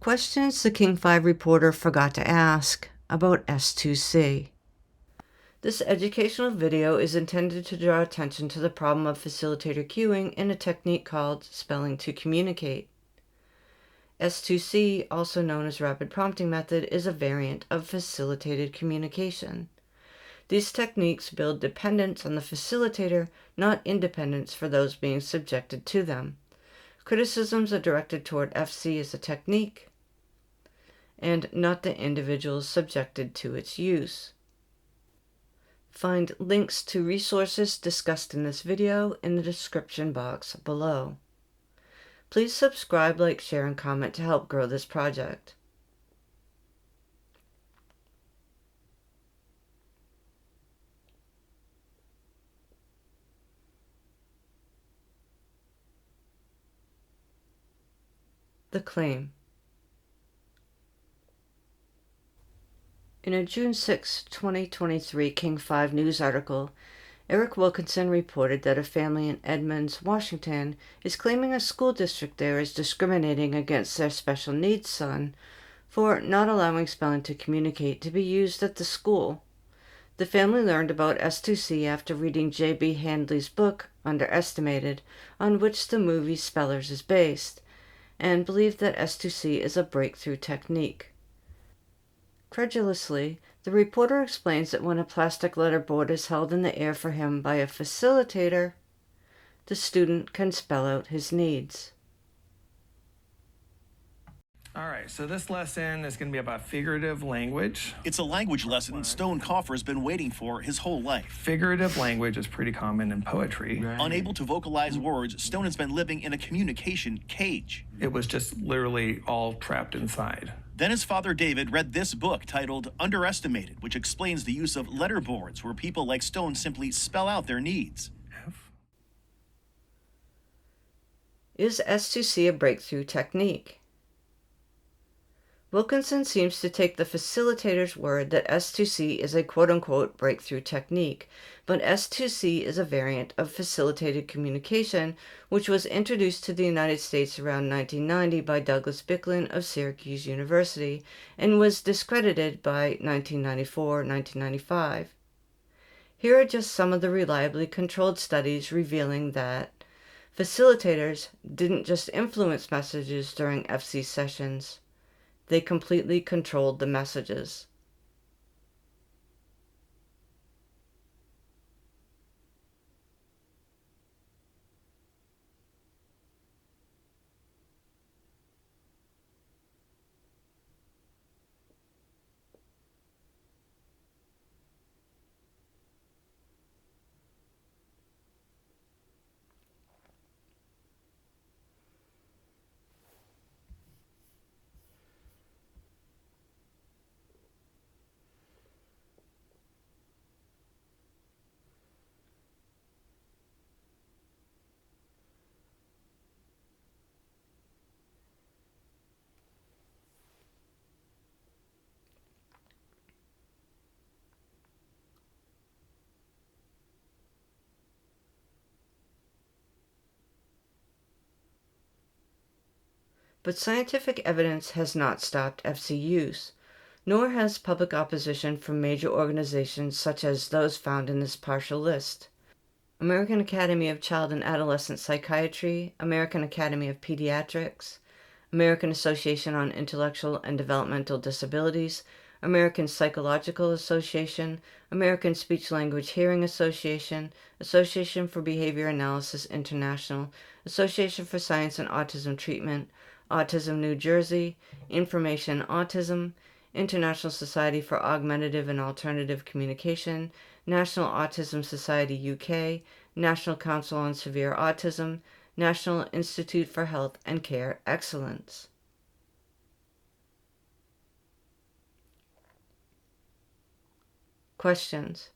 Questions the King5 reporter forgot to ask about S2C. This educational video is intended to draw attention to the problem of facilitator cueing in a technique called spelling to communicate. S2C, also known as rapid prompting method, is a variant of facilitated communication. These techniques build dependence on the facilitator, not independence for those being subjected to them. Criticisms are directed toward FC as a technique, and not the individuals subjected to its use. Find links to resources discussed in this video in the description box below. Please subscribe, like, share, and comment to help grow this project. The claim. In a June 6, 2023 King5 news article, Eric Wilkinson reported that a family in Edmonds, Washington, is claiming a school district there is discriminating against their special needs son for not allowing spelling to communicate to be used at the school. The family learned about S2C after reading J.B. Handley's book, Underestimated, on which the movie Spellers is based, and believed that S2C is a breakthrough technique. Credulously, the reporter explains that when a plastic letterboard is held in the air for him by a facilitator, the student can spell out his needs. All right, so this lesson is going to be about figurative language. It's a language lesson Stone Coffer's been waiting for his whole life. Figurative language is pretty common in poetry. Right. Unable to vocalize words, Stone has been living in a communication cage. It was just literally all trapped inside. Then his father David read this book titled Underestimated, which explains the use of letterboards where people like Stone simply spell out their needs. Is S2C a breakthrough technique? Wilkinson seems to take the facilitator's word that S2C is a quote-unquote breakthrough technique, but S2C is a variant of facilitated communication, which was introduced to the United States around 1990 by Douglas Bicklin of Syracuse University and was discredited by 1994-1995. Here are just some of the reliably controlled studies revealing that facilitators didn't just influence messages during FC sessions. They completely controlled the messages. But scientific evidence has not stopped FC use, nor has public opposition from major organizations such as those found in this partial list: American Academy of Child and Adolescent Psychiatry, American Academy of Pediatrics, American Association on Intellectual and Developmental Disabilities, American Psychological Association, American Speech-Language Hearing Association, Association for Behavior Analysis International, Association for Science and Autism Treatment, Autism New Jersey, Information Autism, International Society for Augmentative and Alternative Communication, National Autism Society UK, National Council on Severe Autism, National Institute for Health and Care Excellence. Questions.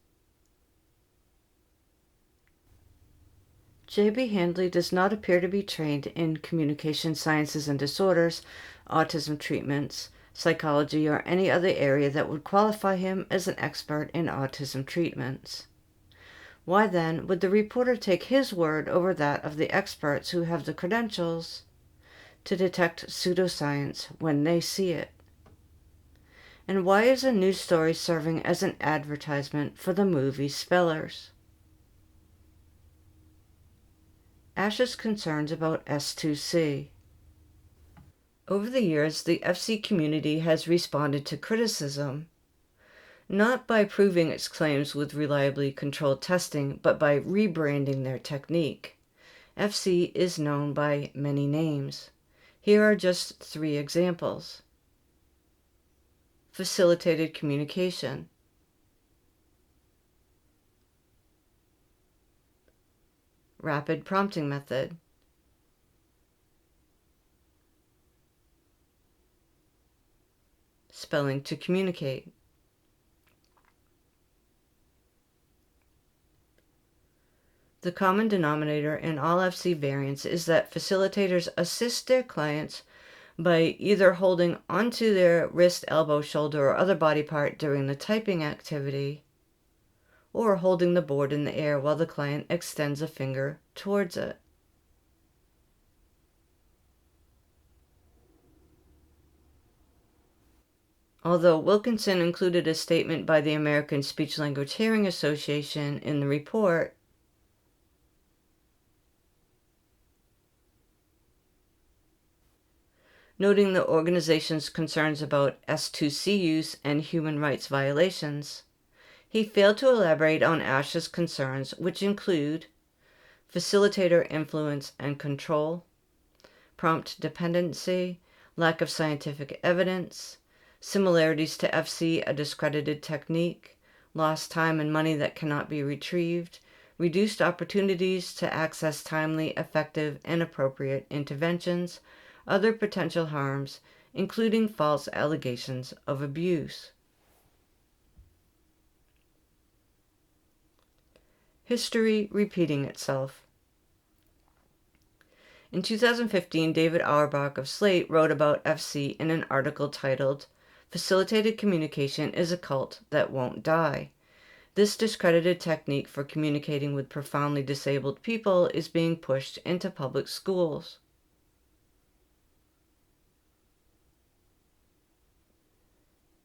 J.B. Handley does not appear to be trained in communication sciences and disorders, autism treatments, psychology, or any other area that would qualify him as an expert in autism treatments. Why then would the reporter take his word over that of the experts who have the credentials? to detect pseudoscience when they see it? And why is a news story serving as an advertisement for the movie Spellers? ASHA's concerns about S2C. Over the years, the FC community has responded to criticism, not by proving its claims with reliably controlled testing, but by rebranding their technique. FC is known by many names. Here are just 3 examples. Facilitated communication. Rapid prompting method. Spelling to communicate. The common denominator in all FC variants is that facilitators assist their clients by either holding onto their wrist, elbow, shoulder, or other body part during the typing activity, or holding the board in the air while the client extends a finger towards it. Although Wilkinson included a statement by the American Speech-Language Hearing Association in the report, noting the organization's concerns about S2C use and human rights violations, he failed to elaborate on ASHA's concerns, which include facilitator influence and control, prompt dependency, lack of scientific evidence, similarities to FC, a discredited technique, lost time and money that cannot be retrieved, reduced opportunities to access timely, effective, and appropriate interventions, other potential harms, including false allegations of abuse. History repeating itself. In 2015, David Auerbach of Slate wrote about FC in an article titled, "Facilitated Communication is a Cult That Won't Die." This discredited technique for communicating with profoundly disabled people is being pushed into public schools.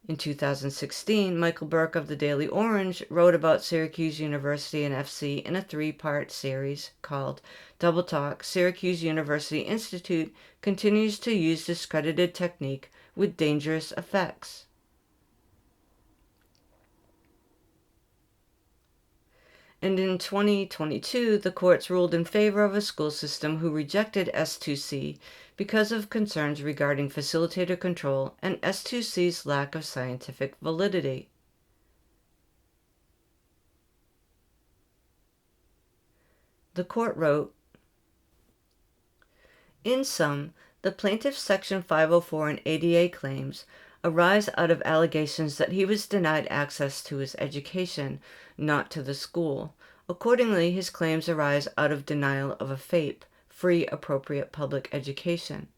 In 2016, Michael Burke of the Daily Orange wrote about Syracuse University and FC in a 3-part series called Double Talk. Syracuse University Institute continues to use discredited technique with dangerous effects. And in 2022, the courts ruled in favor of a school system who rejected S2C because of concerns regarding facilitator control and S2C's lack of scientific validity. The court wrote, "In sum, the plaintiff's Section 504 and ADA claims arise out of allegations that he was denied access to his education, not to the school. Accordingly, his claims arise out of denial of a FAPE, free appropriate public education.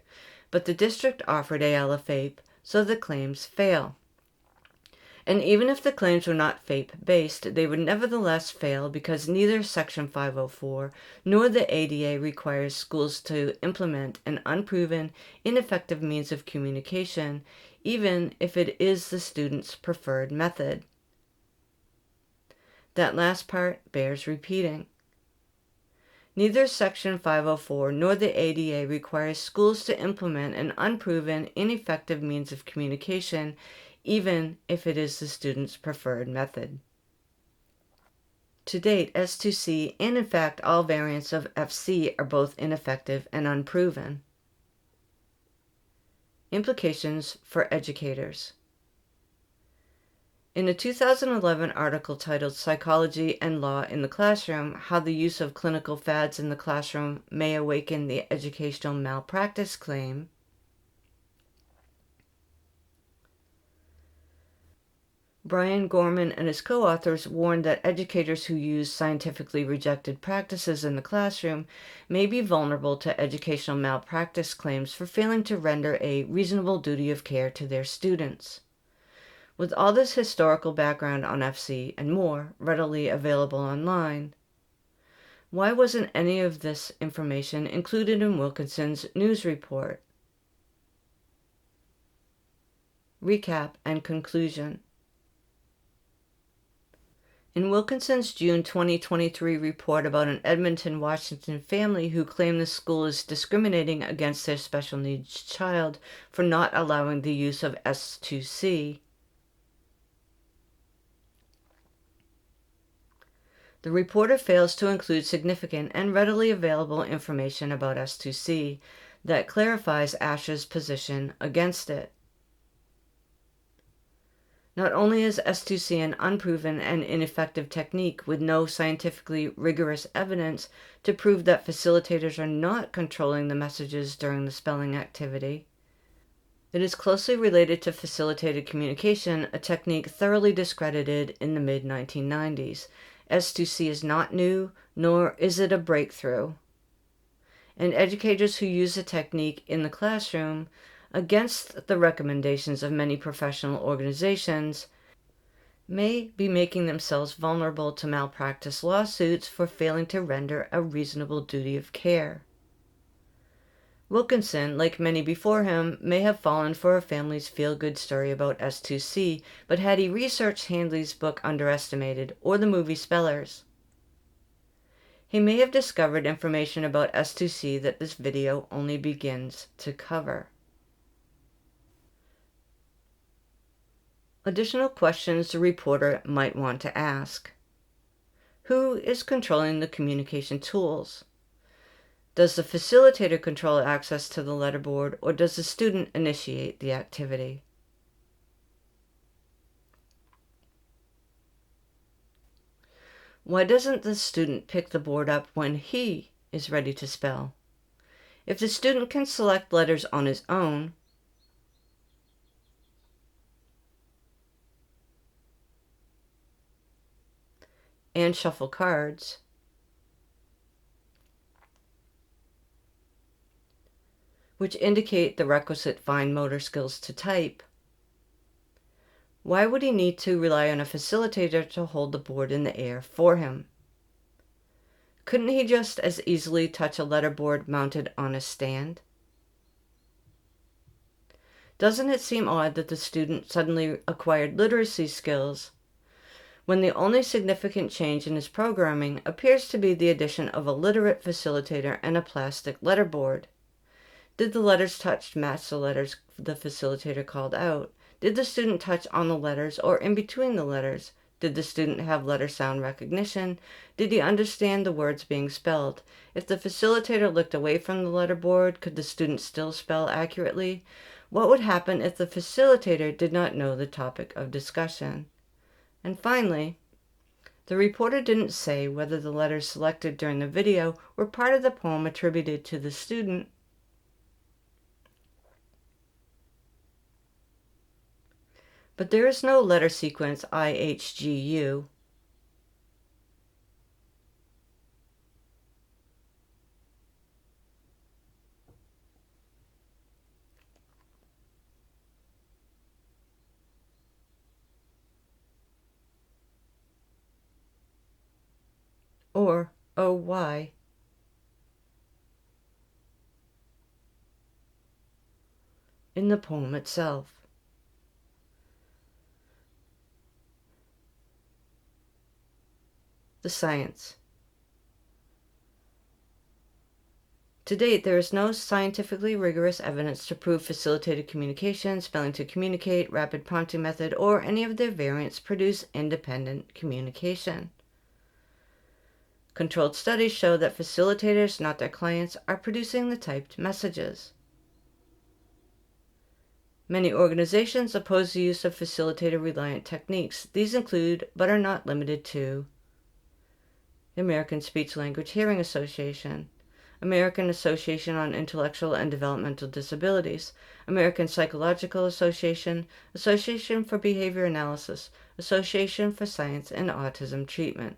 But the district offered ALA FAPE, so the claims fail. And even if the claims were not FAPE-based, they would nevertheless fail because neither Section 504 nor the ADA requires schools to implement an unproven, ineffective means of communication, even if it is the student's preferred method." That last part bears repeating. Neither Section 504 nor the ADA requires schools to implement an unproven, ineffective means of communication, even if it is the student's preferred method. To date, S2C and in fact all variants of FC are both ineffective and unproven. Implications for educators. In a 2011 article titled "Psychology and Law in the Classroom: How the Use of Clinical Fads in the Classroom May Awaken the Educational Malpractice Claim," Brian Gorman and his co-authors warned that educators who use scientifically rejected practices in the classroom may be vulnerable to educational malpractice claims for failing to render a reasonable duty of care to their students. With all this historical background on FC and more readily available online, why wasn't any of this information included in Wilkinson's news report? Recap and conclusion. In Wilkinson's June 2023 report about an Edmonton, Washington family who claim the school is discriminating against their special needs child for not allowing the use of S2C, the reporter fails to include significant and readily available information about S2C that clarifies ASHA's position against it. Not only is S2C an unproven and ineffective technique with no scientifically rigorous evidence to prove that facilitators are not controlling the messages during the spelling activity, it is closely related to facilitated communication, a technique thoroughly discredited in the mid-1990s. S2C is not new, nor is it a breakthrough. And educators who use the technique in the classroom, against the recommendations of many professional organizations, may be making themselves vulnerable to malpractice lawsuits for failing to render a reasonable duty of care. Wilkinson, like many before him, may have fallen for a family's feel-good story about S2C, but had he researched Handley's book Underestimated or the movie Spellers, he may have discovered information about S2C that this video only begins to cover. Additional questions the reporter might want to ask. Who is controlling the communication tools? Does the facilitator control access to the letterboard, or does the student initiate the activity? Why doesn't the student pick the board up when he is ready to spell? If the student can select letters on his own, and shuffle cards, which indicate the requisite fine motor skills to type, why would he need to rely on a facilitator to hold the board in the air for him? Couldn't he just as easily touch a letterboard mounted on a stand? Doesn't it seem odd that the student suddenly acquired literacy skills when the only significant change in his programming appears to be the addition of a literate facilitator and a plastic letterboard? Did the letters touched match the letters the facilitator called out? Did the student touch on the letters or in between the letters? Did the student have letter sound recognition? Did he understand the words being spelled? If the facilitator looked away from the letterboard, could the student still spell accurately? What would happen if the facilitator did not know the topic of discussion? And finally, the reporter didn't say whether the letters selected during the video were part of the poem attributed to the student. But there is no letter sequence IHGU. Or OY. In the poem itself. The science. To date, there is no scientifically rigorous evidence to prove facilitated communication, spelling to communicate, rapid prompting method, or any of their variants produce independent communication. Controlled studies show that facilitators, not their clients, are producing the typed messages. Many organizations oppose the use of facilitator-reliant techniques. These include, but are not limited to, the American Speech-Language Hearing Association, American Association on Intellectual and Developmental Disabilities, American Psychological Association, Association for Behavior Analysis, Association for Science and Autism Treatment.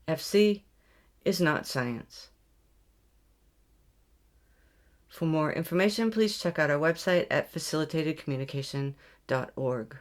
FC is not science. For more information, please check out our website at facilitatedcommunication.org.